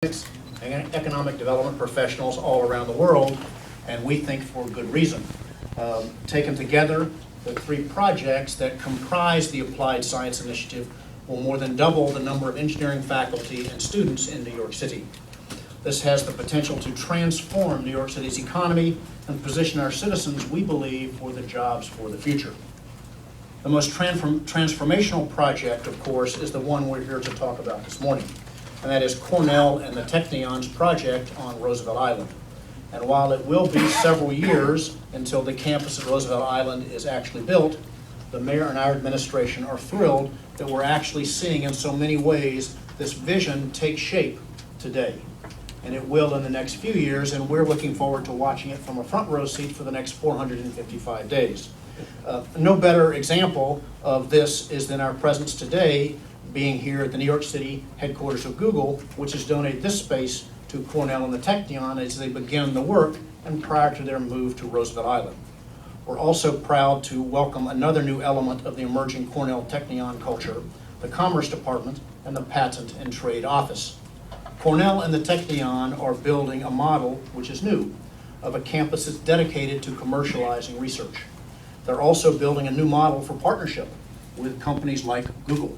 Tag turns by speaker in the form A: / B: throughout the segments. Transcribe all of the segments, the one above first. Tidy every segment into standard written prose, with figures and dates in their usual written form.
A: and economic development professionals all around the world, and we think for good reason. Taken together, the three projects that comprise the Applied Science Initiative will more than double the number of engineering faculty and students in New York City. This has the potential to transform New York City's economy and position our citizens, we believe, for the jobs for the future. The most transformational project, of course, is the one we're here to talk about this morning, and that is Cornell and the Technion's project on Roosevelt Island. And while it will be several years until the campus at Roosevelt Island is actually built, the mayor and our administration are thrilled that we're actually seeing in so many ways this vision take shape today. And it will in the next few years, and we're looking forward to watching it from a front row seat for the next 455 days. No better example of this is than our presence today being here at the New York City headquarters of Google, which has donated this space to Cornell and the Technion as they begin the work and prior to their move to Roosevelt Island. We're also proud to welcome another new element of the emerging Cornell Technion culture, the Commerce Department and the Patent and Trade Office. Cornell and the Technion are building a model, which is new, of a campus that's dedicated to commercializing research. They're also building a new model for partnership with companies like Google.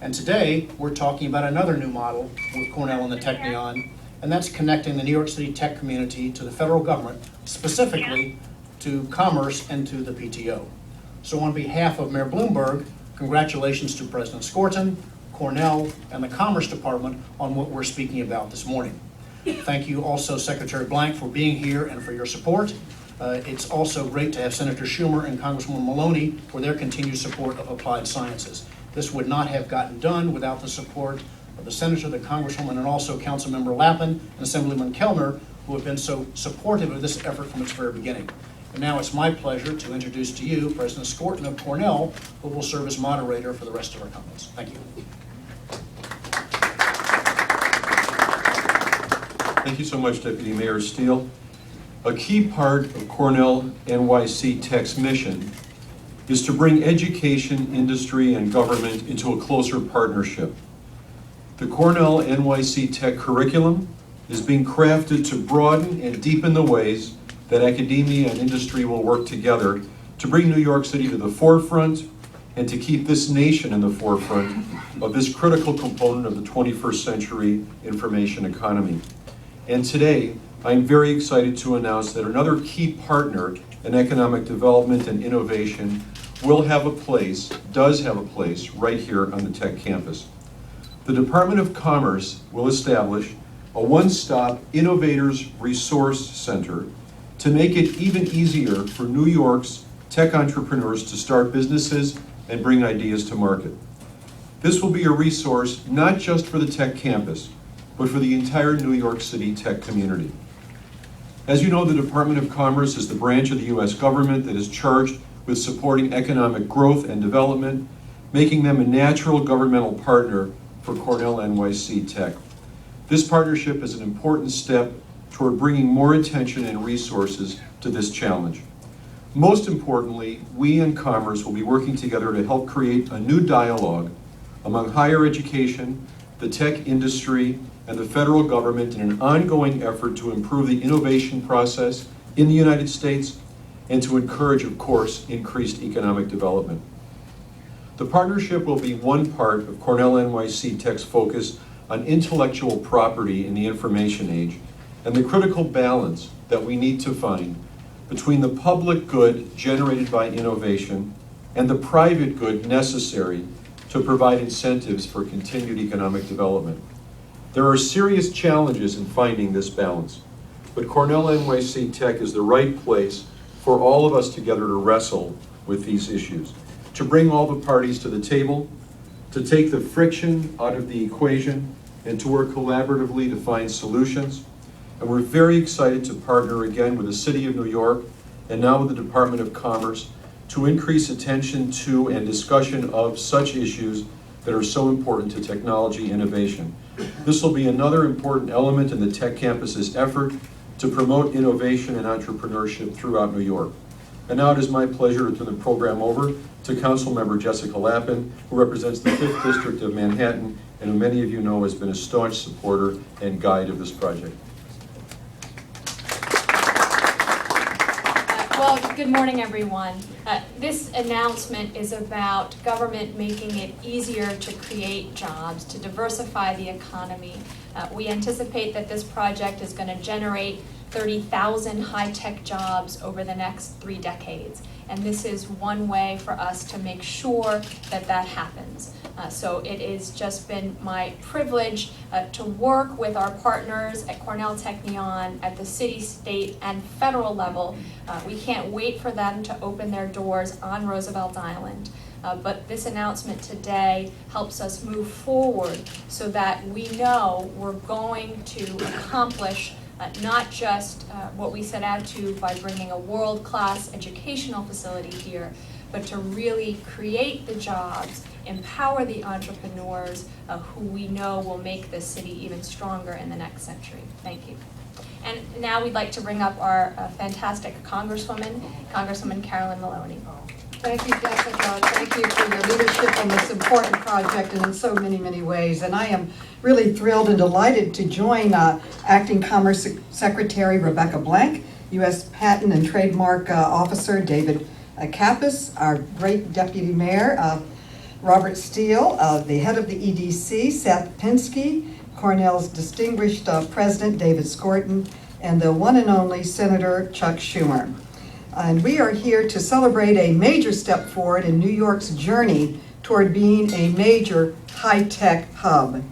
A: And today, we're talking about another new model with Cornell and the Technion, and that's connecting the New York City tech community to the federal government, specifically to commerce and to the PTO. So on behalf of Mayor Bloomberg, congratulations to President Skorton, Cornell, and the Commerce Department on what we're speaking about this morning. Thank you also, Secretary Blank, for being here and for your support. It's also great to have Senator Schumer and Congresswoman Maloney for their continued support of applied sciences. This would not have gotten done without the support of the Senator, the Congresswoman, and also Councilmember Lappin and Assemblyman Kellner, who have been so supportive of this effort from its very beginning. And now it's my pleasure to introduce to you President Skorton of Cornell, who will serve as moderator for the rest of our comments. Thank you.
B: Thank you so much, Deputy Mayor Steele. A key part of Cornell NYC Tech's mission is to bring education, industry, and government into a closer partnership. The Cornell NYC Tech curriculum is being crafted to broaden and deepen the ways that academia and industry will work together to bring New York City to the forefront and to keep this nation in the forefront of this critical component of the 21st century information economy. And today, I'm very excited to announce that another key partner in economic development and innovation will have a place, does have a place, right here on the Tech campus. The Department of Commerce will establish a one-stop Innovators Resource Center to make it even easier for New York's tech entrepreneurs to start businesses and bring ideas to market. This will be a resource not just for the Tech campus, but for the entire New York City tech community. As you know, the Department of Commerce is the branch of the U.S. government that is charged with supporting economic growth and development, making them a natural governmental partner for Cornell NYC Tech. This partnership is an important step toward bringing more attention and resources to this challenge. Most importantly, we and Commerce will be working together to help create a new dialogue among higher education, the tech industry, and the federal government in an ongoing effort to improve the innovation process in the United States and to encourage, of course, increased economic development. The partnership will be one part of Cornell NYC Tech's focus on intellectual property in the information age and the critical balance that we need to find between the public good generated by innovation and the private good necessary to provide incentives for continued economic development. There are serious challenges in finding this balance, but Cornell NYC Tech is the right place for all of us together to wrestle with these issues, to bring all the parties to the table, to take the friction out of the equation, and to work collaboratively to find solutions. And we're very excited to partner again with the City of New York and now with the Department of Commerce to increase attention to and discussion of such issues that are so important to technology innovation. This will be another important element in the Tech campus's effort to promote innovation and entrepreneurship throughout New York. And now it is my pleasure to turn the program over to Councilmember Jessica Lappin, who represents the 5th District of Manhattan and who many of you know has been a staunch supporter and guide of this project.
C: Well, good morning, everyone. This announcement is about government making it easier to create jobs, to diversify the economy. We anticipate that this project is going to generate 30,000 high-tech jobs over the next 3 decades. And this is one way for us to make sure that that happens. So it has just been my privilege to work with our partners at Cornell Technion at the city, state, and federal level. We can't wait for them to open their doors on Roosevelt Island. But this announcement today helps us move forward so that we know we're going to accomplish not just what we set out to by bringing a world-class educational facility here, but to really create the jobs, empower the entrepreneurs who we know will make this city even stronger in the next century. Thank you. And now we'd like to bring up our fantastic Congresswoman, Congresswoman Carolyn Maloney.
D: Thank you, Jessica. Thank you for your leadership on this important project and in so many, many ways. And I am really thrilled and delighted to join Acting Commerce Secretary Rebecca Blank, U.S. Patent and Trademark Officer David Kappas, our great Deputy Mayor Robert Steele, the head of the EDC, Seth Pinsky, Cornell's distinguished President David Skorton, and the one and only Senator Chuck Schumer. And we are here to celebrate a major step forward in New York's journey toward being a major high-tech hub.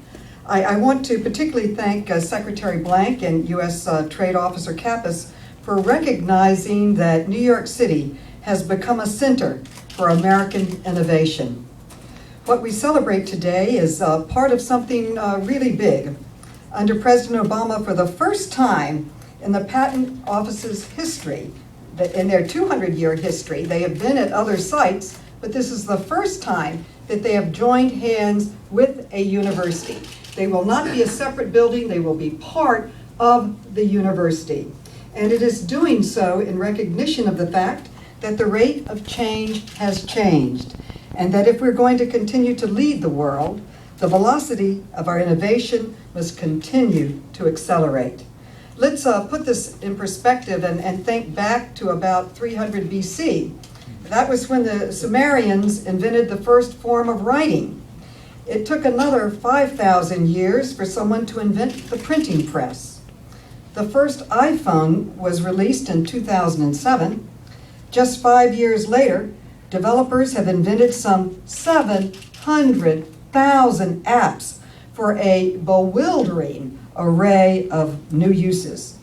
D: I want to particularly thank Secretary Blank and U.S. Trade Officer Kappas for recognizing that New York City has become a center for American innovation. What we celebrate today is part of something really big. Under President Obama, for the first time in the Patent Office's history, in their 200-year history, they have been at other sites, but this is the first time that they have joined hands with a university. They will not be a separate building, they will be part of the university. And it is doing so in recognition of the fact that the rate of change has changed, and that if we're going to continue to lead the world, the velocity of our innovation must continue to accelerate. Let's put this in perspective and think back to about 300 BC. That was when the Sumerians invented the first form of writing. It took another 5,000 years for someone to invent the printing press. The first iPhone was released in 2007. Just 5 years later, developers have invented some 700,000 apps for a bewildering array of new uses.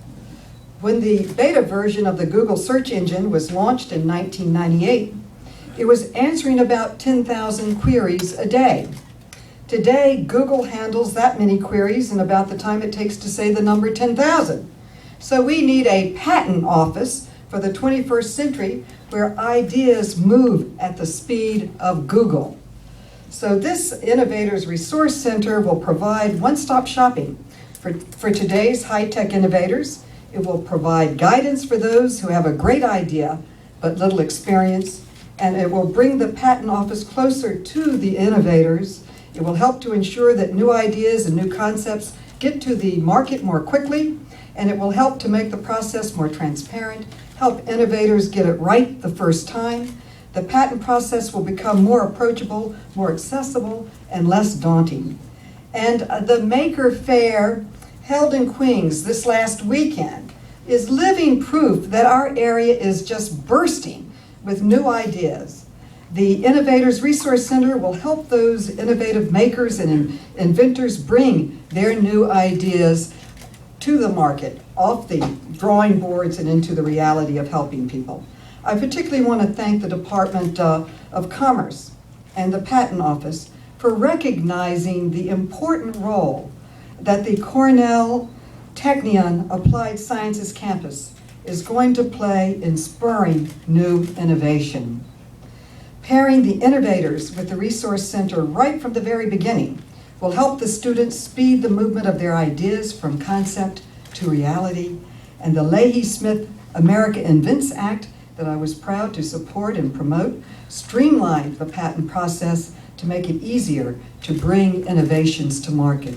D: When the beta version of the Google search engine was launched in 1998, it was answering about 10,000 queries a day. Today, Google handles that many queries in about the time it takes to say the number 10,000. So we need a patent office for the 21st century where ideas move at the speed of Google. So this Innovators Resource Center will provide one-stop shopping for today's high-tech innovators. It will provide guidance for those who have a great idea but little experience, and it will bring the patent office closer to the innovators. It will help to ensure that new ideas and new concepts get to the market more quickly, and it will help to make the process more transparent, help innovators get it right the first time. The patent process will become more approachable, more accessible, and less daunting. And the Maker Fair held in Queens this last weekend is living proof that our area is just bursting with new ideas. The Innovators Resource Center will help those innovative makers and inventors bring their new ideas to the market, off the drawing boards and into the reality of helping people. I particularly want to thank the Department of Commerce and the Patent Office for recognizing the important role that the Cornell Technion Applied Sciences campus is going to play in spurring new innovation. Pairing the innovators with the Resource Center right from the very beginning will help the students speed the movement of their ideas from concept to reality. And the Leahy-Smith America Invents Act that I was proud to support and promote streamlined the patent process to make it easier to bring innovations to market.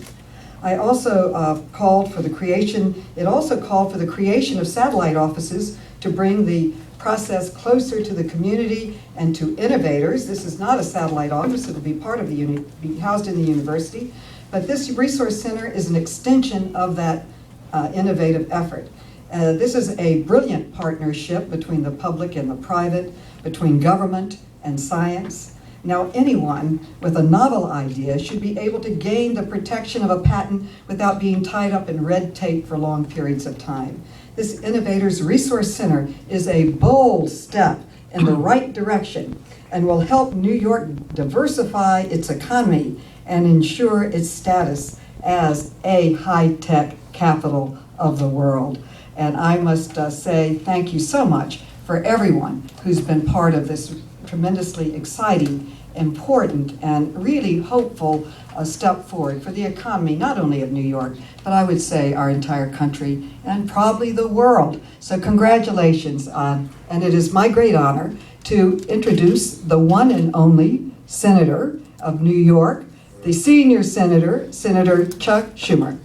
D: I also called for the creation, it also called for the creation of satellite offices to bring the process closer to the community and to innovators. This is not a satellite office, it'll be part of the be housed in the university, but this resource center is an extension of that innovative effort. This is a brilliant partnership between the public and the private, between government and science. Now, anyone with a novel idea should be able to gain the protection of a patent without being tied up in red tape for long periods of time. This Innovators Resource Center is a bold step in the right direction and will help New York diversify its economy and ensure its status as a high-tech capital of the world. And I must say thank you so much for everyone who's been part of this tremendously exciting, important, and really hopeful step forward for the economy, not only of New York, but I would say our entire country and probably the world. So congratulations, and it is my great honor to introduce the one and only Senator of New York, the senior senator, Senator Chuck Schumer.